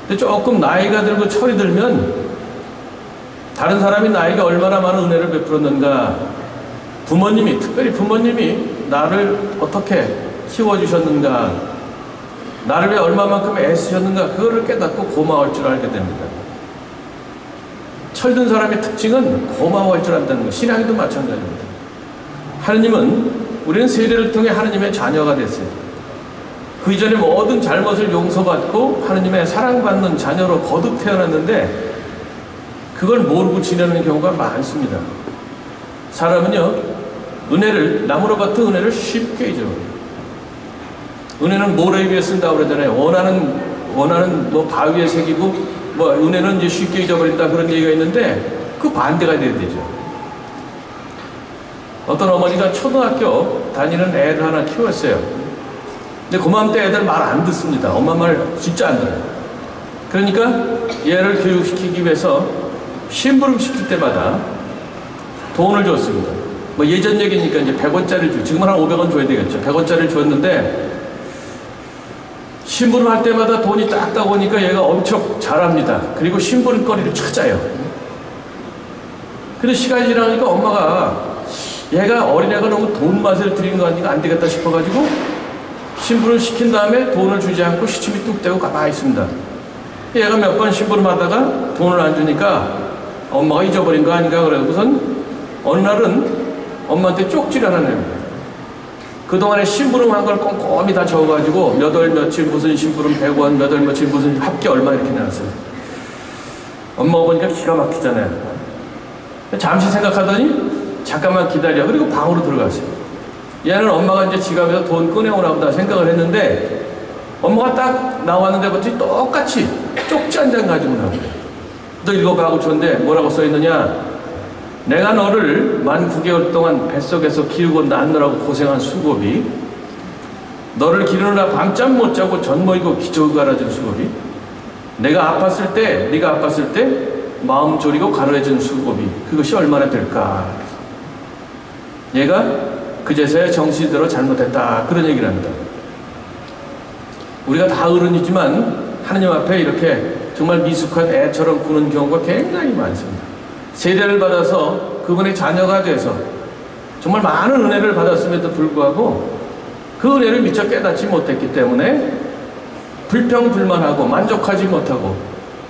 근데 조금 나이가 들고 철이 들면 다른 사람이 나에게 얼마나 많은 은혜를 베풀었는가, 부모님이, 특별히 부모님이 나를 어떻게 키워주셨는가, 나를 위해 얼마만큼 애쓰셨는가, 그거를 깨닫고 고마울 줄 알게 됩니다. 철든 사람의 특징은 고마워할 줄 안다는 것. 신앙에도 마찬가지입니다. 우리는 세례를 통해 하느님의 자녀가 됐어요. 그 이전에 모든 잘못을 용서받고 하느님의 사랑받는 자녀로 거듭 태어났는데 그걸 모르고 지내는 경우가 많습니다. 사람은요, 나무로부터 은혜를 쉽게 잊어버려요. 은혜는 모래 위에 쓴다고 그러잖아요. 원하는 뭐 바위에 새기고, 뭐 은혜는 이제 쉽게 잊어버린다, 그런 얘기가 있는데 그 반대가 돼야 되죠. 어떤 어머니가 초등학교 다니는 애를 하나 키웠어요. 근데 그맘때 애들 말 안 듣습니다. 엄마 말 진짜 안 들어요. 그러니까 얘를 교육시키기 위해서 심부름 시킬 때마다 돈을 줬습니다. 뭐 예전 얘기니까 이제 100원짜리를 주고, 지금은 한 500원 줘야 되겠죠. 100원짜리를 줬는데 심부름 할 때마다 돈이 딱딱 오니까 얘가 엄청 잘합니다. 그리고 심부름거리를 찾아요. 근데 시간이 지나니까 엄마가 얘가 어린애가 너무 돈 맛을 들이는 거 아니까 안 되겠다 싶어가지고 심부름 시킨 다음에 돈을 주지 않고 시침이 뚝 떼고 가만히 있습니다. 얘가 몇 번 심부름 하다가 돈을 안 주니까 엄마가 잊어버린 거 아닌가 그래서선 어느 날은 엄마한테 쪽지를 하나 냅니다. 그동안에 심부름 한 걸 꼼꼼히 다 적어가지고 몇 월 며칠 무슨 심부름 100원, 몇 월 며칠 무슨 합계 얼마 이렇게 내놨어요. 엄마가 보니까 기가 막히잖아요. 잠시 생각하더니 잠깐만 기다려. 그리고 방으로 들어갔어요. 얘는 엄마가 이제 지갑에서 돈 꺼내오나 보다 생각을 했는데 엄마가 딱 나왔는데 봤더니 똑같이 쪽지 한 장 가지고 나오고요. 너 읽어봐 하고 줬는데 뭐라고 써있느냐. 내가 너를 만 9개월 동안 뱃속에서 키우고 낳느라고 고생한 수고비, 너를 기르느라 밤잠 못 자고 젖 먹이고 기저귀 갈아준 수고비, 네가 아팠을 때 마음 졸이고 가르해준 수고비, 그것이 얼마나 될까. 얘가 그제서야 정신대로 잘못했다, 그런 얘기를 합니다. 우리가 다 어른이지만 하느님 앞에 이렇게 정말 미숙한 애처럼 구는 경우가 굉장히 많습니다. 세례를 받아서 그분의 자녀가 돼서 정말 많은 은혜를 받았음에도 불구하고 그 은혜를 미처 깨닫지 못했기 때문에 불평불만하고 만족하지 못하고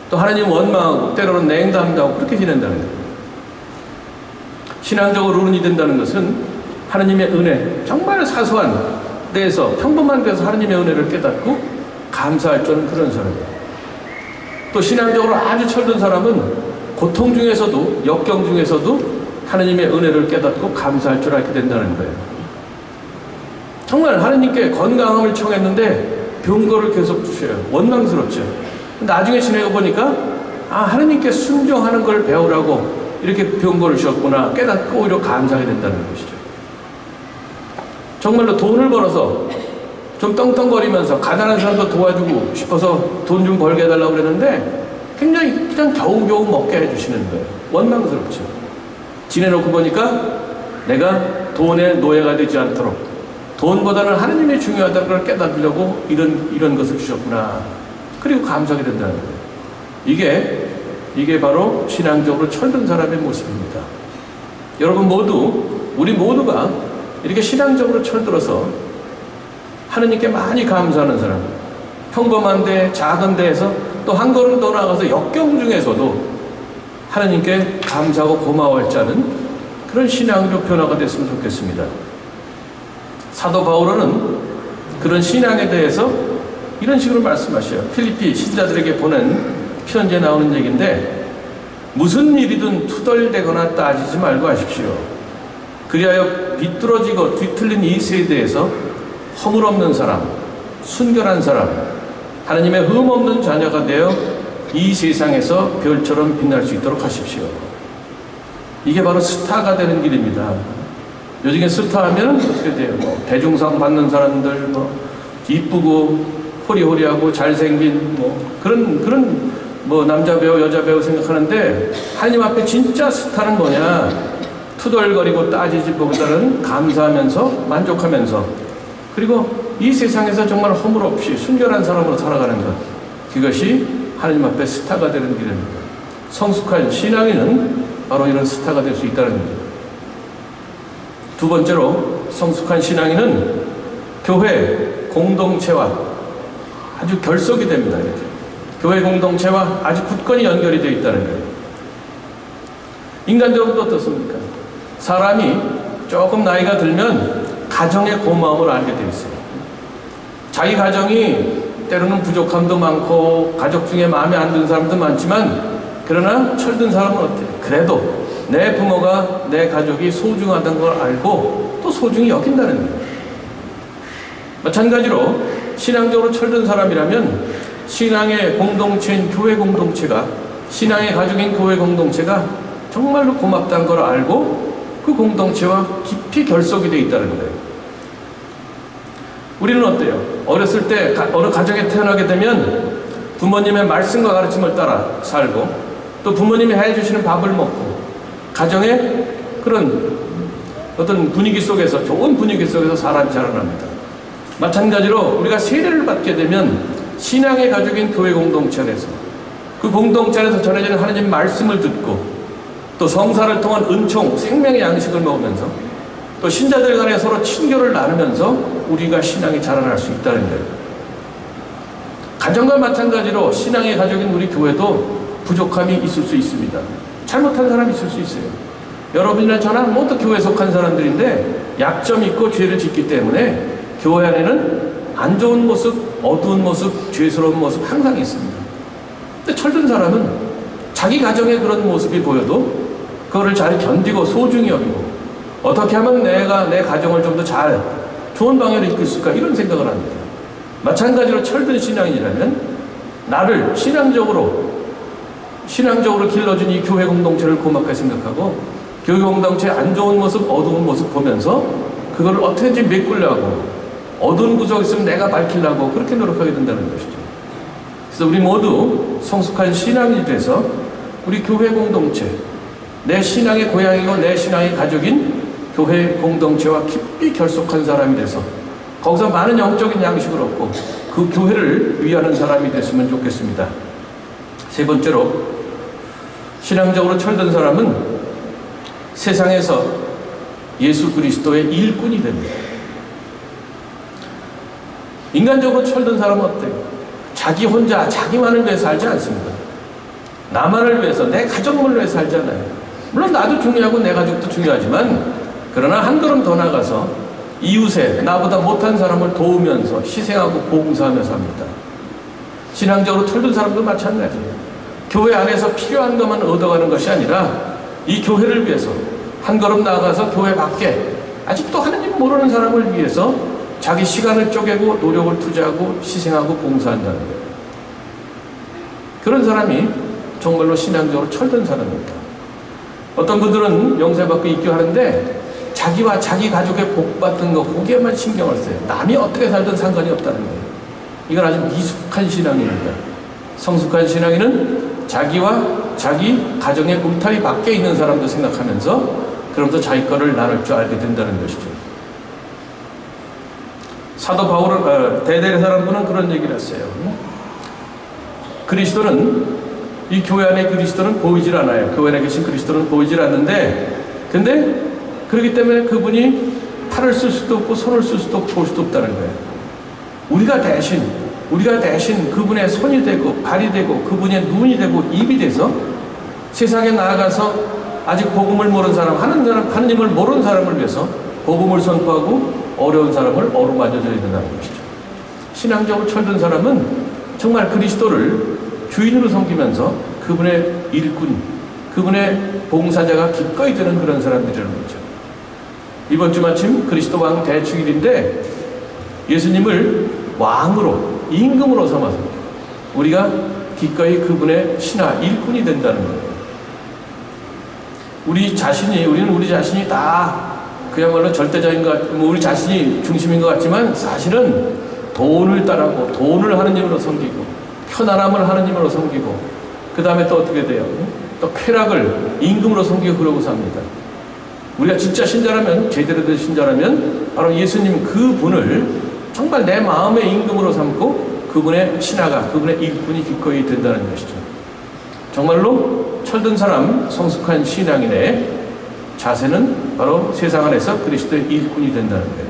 또 하나님 원망하고 때로는 냉담하고 그렇게 지낸다는 거예요. 신앙적으로 어른이 된다는 것은 하나님의 은혜, 정말 사소한 데에서, 평범한 데서 하나님의 은혜를 깨닫고 감사할 줄 아는 그런 사람이에요. 또 신앙적으로 아주 철든 사람은 고통 중에서도, 역경 중에서도 하나님의 은혜를 깨닫고 감사할 줄 알게 된다는 거예요. 정말 하나님께 건강함을 청했는데 병 거를 계속 주셔요. 원망스럽죠. 나중에 지내고 보니까 하나님께 순종하는 걸 배우라고 이렇게 병 거를 주셨구나 깨닫고 오히려 감사하게 된다는 것이죠. 정말로 돈을 벌어서 좀 떵떵거리면서 가난한 사람도 도와주고 싶어서 돈 좀 벌게 해달라고 그랬는데 굉장히 그냥 겨우겨우 먹게 해주시는 거예요. 원망스럽죠. 지내놓고 보니까 내가 돈의 노예가 되지 않도록 돈보다는 하느님이 중요하다는 걸 깨닫으려고 이런 것을 주셨구나. 그리고 감사하게 된다는 거예요. 이게 바로 신앙적으로 철든 사람의 모습입니다. 여러분 우리 모두가 이렇게 신앙적으로 철들어서 하느님께 많이 감사하는 사람, 평범한 데, 작은 데에서 또 한 걸음 더 나아가서 역경 중에서도 하나님께 감사하고 고마워할 자는 그런 신앙적 변화가 됐으면 좋겠습니다. 사도 바울은 그런 신앙에 대해서 이런 식으로 말씀하셔요. 필리피 신자들에게 보낸 편지에 나오는 얘기인데, 무슨 일이든 투덜대거나 따지지 말고 하십시오. 그리하여 비뚤어지고 뒤틀린 이 세대에서 허물없는 사람, 순결한 사람, 하나님의 흠없는 자녀가 되어 이 세상에서 별처럼 빛날 수 있도록 하십시오. 이게 바로 스타가 되는 길입니다. 요즘에 스타하면 어떻게 돼요? 대중상 받는 사람들, 이쁘고 호리호리하고 잘생긴 그런 남자 배우, 여자 배우 생각하는데, 하나님 앞에 진짜 스타는 뭐냐? 투덜거리고 따지지 보다는 감사하면서 만족하면서, 그리고 이 세상에서 정말 허물 없이 순결한 사람으로 살아가는 것, 그것이 하나님 앞에 스타가 되는 길입니다. 성숙한 신앙인은 바로 이런 스타가 될 수 있다는 거죠. 두 번째로 성숙한 신앙인은 교회 공동체와 아주 결속이 됩니다. 이렇게. 교회 공동체와 아주 굳건히 연결이 되어 있다는 거예요. 인간적으로도 어떻습니까? 사람이 조금 나이가 들면 가정의 고마움을 알게 되어 있어요. 자기 가정이 때로는 부족함도 많고 가족 중에 마음에 안 드는 사람도 많지만, 그러나 철든 사람은 어때요? 그래도 내 부모가, 내 가족이 소중하다는 걸 알고 또 소중히 여긴다는 거예요. 마찬가지로 신앙적으로 철든 사람이라면 신앙의 공동체인 교회 공동체가, 신앙의 가족인 교회 공동체가 정말로 고맙다는 걸 알고 그 공동체와 깊이 결속이 되어 있다는 거예요. 우리는 어때요? 어렸을 때 어느 가정에 태어나게 되면 부모님의 말씀과 가르침을 따라 살고, 또 부모님이 해주시는 밥을 먹고, 가정의 그런 어떤 분위기 속에서, 좋은 분위기 속에서 사람이 자라납니다. 마찬가지로 우리가 세례를 받게 되면 신앙의 가족인 교회 공동체 안에서, 그 공동체 안에서 전해지는 하나님 말씀을 듣고, 또 성사를 통한 은총, 생명의 양식을 먹으면서, 또 신자들 간에 서로 친교를 나누면서 우리가 신앙이 자라날 수 있다는 거예요. 가정과 마찬가지로 신앙의 가족인 우리 교회도 부족함이 있을 수 있습니다. 잘못한 사람이 있을 수 있어요. 여러분이나 저나 모두 교회에 속한 사람들인데 약점이 있고 죄를 짓기 때문에 교회 안에는 안 좋은 모습, 어두운 모습, 죄스러운 모습 항상 있습니다. 근데 철든 사람은 자기 가정의 그런 모습이 보여도 그거를 잘 견디고 소중히 여기고, 어떻게 하면 내가 내 가정을 좀 더 잘 좋은 방향으로 이끌 수 있을까, 이런 생각을 합니다. 마찬가지로 철든 신앙인이라면 나를 신앙적으로 길러준 이 교회 공동체를 고맙게 생각하고, 교회 공동체의 안 좋은 모습, 어두운 모습 보면서 그걸 어떻게든지 메꾸려고, 어두운 구석이 있으면 내가 밝히려고 그렇게 노력하게 된다는 것이죠. 그래서 우리 모두 성숙한 신앙인이 돼서 우리 교회 공동체, 내 신앙의 고향이고 내 신앙의 가족인 교회 공동체와 깊이 결속한 사람이 돼서 거기서 많은 영적인 양식을 얻고 그 교회를 위하는 사람이 됐으면 좋겠습니다. 세 번째로, 신앙적으로 철든 사람은 세상에서 예수 그리스도의 일꾼이 됩니다. 인간적으로 철든 사람은 어때요? 자기 혼자, 자기만을 위해 살지 않습니다. 나만을 위해서, 내 가족만을 위해 살지 않아요. 물론 나도 중요하고 내 가족도 중요하지만, 그러나 한 걸음 더 나가서 이웃에 나보다 못한 사람을 도우면서 희생하고 봉사하며 삽니다. 신앙적으로 철든 사람도 마찬가지예요. 교회 안에서 필요한 것만 얻어가는 것이 아니라 이 교회를 위해서 한 걸음 나아가서 교회 밖에 아직도 하나님 모르는 사람을 위해서 자기 시간을 쪼개고 노력을 투자하고 희생하고 봉사한다는 거예요. 그런 사람이 정말로 신앙적으로 철든 사람입니다. 어떤 분들은 영세받고 입교하는데 자기와 자기 가족의 복 받는 거, 거기에만 신경을 써요. 남이 어떻게 살든 상관이 없다는 거예요. 이건 아주 미숙한 신앙입니다. 성숙한 신앙인은 자기와 자기 가정의 울타리 밖에 있는 사람도 생각하면서, 그러면서 자기 거를 나눌 줄 알게 된다는 것이죠. 사도 바울은, 대대사람분은 그런 얘기를 했어요. 그리스도는, 이 교회 안에 그리스도는 보이질 않아요. 교회 안에 계신 그리스도는 보이질 않는데, 근데 그렇기 때문에 그분이 팔을 쓸 수도 없고 손을 쓸 수도 없고 볼 수도 없다는 거예요. 우리가 대신 그분의 손이 되고 발이 되고 그분의 눈이 되고 입이 돼서 세상에 나아가서 아직 복음을 모르는 사람, 하나님을 모르는 사람을 위해서 복음을 선포하고 어려운 사람을 어루만져줘야 된다는 것이죠. 신앙적으로 철든 사람은 정말 그리스도를 주인으로 섬기면서 그분의 일꾼, 그분의 봉사자가 기꺼이 되는 그런 사람들이라는 거죠. 이번 주 마침 그리스도 왕 대축일인데 예수님을 왕으로, 임금으로 삼아서 우리가 기꺼이 그분의 신하, 일꾼이 된다는 거예요. 우리는 우리 자신이 다 그야말로 절대적인 것 같고, 우리 자신이 중심인 것 같지만 사실은 돈을 따라고, 돈을 하느님으로 섬기고, 편안함을 하느님으로 섬기고, 그 다음에 또 어떻게 돼요? 또 쾌락을 임금으로 섬기고 그러고 삽니다. 우리가 진짜 신자라면, 제대로 된 신자라면 바로 예수님 그분을 정말 내 마음의 임금으로 삼고 그분의 신하가, 그분의 일꾼이 기꺼이 된다는 것이죠. 정말로 철든 사람, 성숙한 신앙인의 자세는 바로 세상 안에서 그리스도의 일꾼이 된다는 거예요.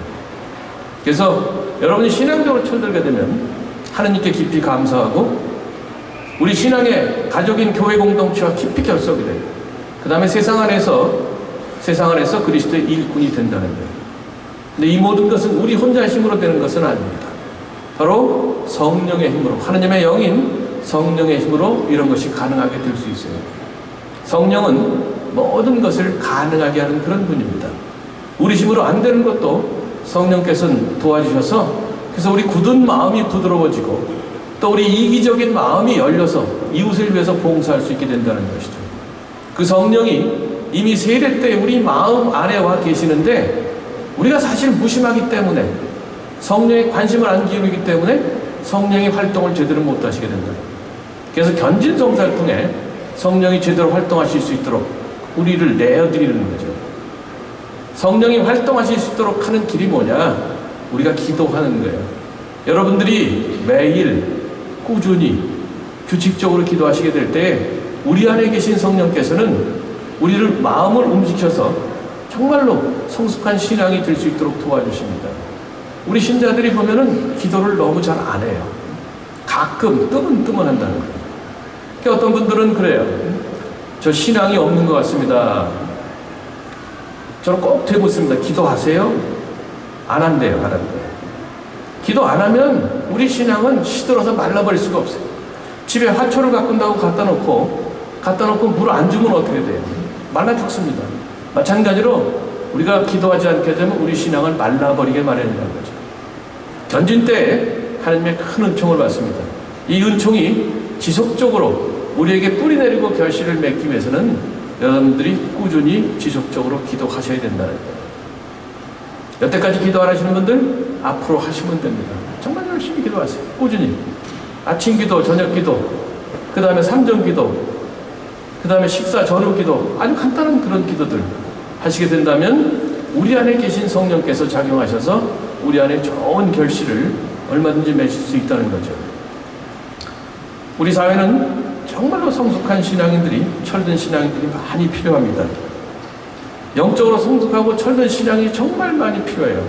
그래서 여러분이 신앙적으로 철들게 되면 하나님께 깊이 감사하고 우리 신앙의 가족인 교회 공동체와 깊이 결속이 돼요. 그 다음에 세상 안에서 그리스도의 일꾼이 된다는 거예요. 근데 이 모든 것은 우리 혼자의 힘으로 되는 것은 아닙니다. 바로 성령의 힘으로, 하나님의 영인 성령의 힘으로 이런 것이 가능하게 될 수 있어요. 성령은 모든 것을 가능하게 하는 그런 분입니다. 우리 힘으로 안 되는 것도 성령께서는 도와주셔서, 그래서 우리 굳은 마음이 부드러워지고 또 우리 이기적인 마음이 열려서 이웃을 위해서 봉사할 수 있게 된다는 것이죠. 그 성령이 이미 세례 때 우리 마음 안에 와 계시는데 우리가 사실 무심하기 때문에, 성령의 관심을 안 기울이기 때문에 성령의 활동을 제대로 못 하시게 된다. 그래서 견진성사를 통해 성령이 제대로 활동하실 수 있도록 우리를 내어드리는 거죠. 성령이 활동하실 수 있도록 하는 길이 뭐냐? 우리가 기도하는 거예요. 여러분들이 매일 꾸준히 규칙적으로 기도하시게 될 때 우리 안에 계신 성령께서는 우리를 마음을 움직여서 정말로 성숙한 신앙이 될 수 있도록 도와주십니다. 우리 신자들이 보면은 기도를 너무 잘 안 해요. 가끔 뜨문뜨문한다는 거예요. 그러니까 어떤 분들은 그래요. 저 신앙이 없는 것 같습니다. 저는 꼭 되묻습니다. 기도하세요? 안 한대요. 안 한대요. 기도 안 하면 우리 신앙은 시들어서 말라버릴 수가 없어요. 집에 화초를 가꾼다고 갖다 놓고 물 안 주면 어떻게 돼요? 말라 죽습니다. 마찬가지로 우리가 기도하지 않게 되면 우리 신앙을 말라버리게 마련이라는 거죠. 견진 때에 하나님의 큰 은총을 받습니다. 이 은총이 지속적으로 우리에게 뿌리내리고 결실을 맺기 위해서는 여러분들이 꾸준히 지속적으로 기도하셔야 된다는 거예요. 여태까지 기도 안 하시는 분들 앞으로 하시면 됩니다. 정말 열심히 기도하세요. 꾸준히. 아침 기도, 저녁 기도, 그 다음에 삼정 기도, 그 다음에 식사 전후 기도, 아주 간단한 그런 기도들 하시게 된다면 우리 안에 계신 성령께서 작용하셔서 우리 안에 좋은 결실을 얼마든지 맺을 수 있다는 거죠. 우리 사회는 정말로 성숙한 신앙인들이, 철든 신앙인들이 많이 필요합니다. 영적으로 성숙하고 철든 신앙이 정말 많이 필요해요.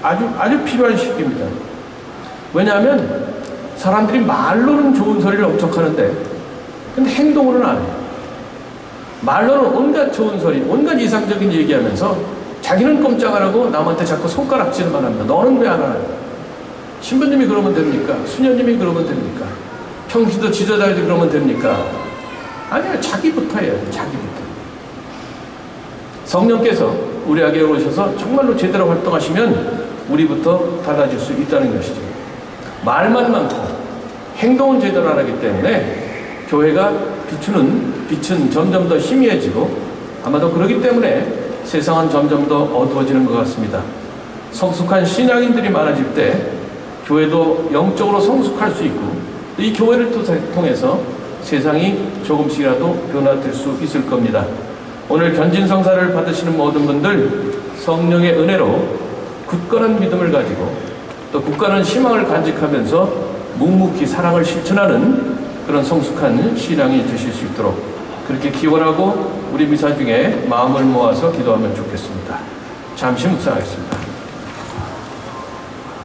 아주 필요한 시기입니다. 왜냐하면 사람들이 말로는 좋은 소리를 엄청 하는데 근데 행동으로는 안 해요. 말로는 온갖 좋은 소리, 온갖 이상적인 얘기하면서 자기는 꼼짝 안 하고 남한테 자꾸 손가락질만 합니다. 너는 왜 안 하냐? 신부님이 그러면 됩니까? 수녀님이 그러면 됩니까? 평신도 지도자들이 그러면 됩니까? 아니요. 자기부터 해요. 자기부터. 성령께서 우리에게 오셔서 정말로 제대로 활동하시면 우리부터 달라질 수 있다는 것이죠. 말만 많고 행동은 제대로 안 하기 때문에 교회가 비추는 빛은 점점 더 희미해지고 아마도 그러기 때문에 세상은 점점 더 어두워지는 것 같습니다. 성숙한 신앙인들이 많아질 때 교회도 영적으로 성숙할 수 있고 이 교회를 통해서 세상이 조금씩이라도 변화될 수 있을 겁니다. 오늘 견진성사를 받으시는 모든 분들 성령의 은혜로 굳건한 믿음을 가지고 또 굳건한 희망을 간직하면서 묵묵히 사랑을 실천하는 그런 성숙한 신앙이 되실 수 있도록 그렇게 기원하고 우리 미사 중에 마음을 모아서 기도하면 좋겠습니다. 잠시 묵상하겠습니다.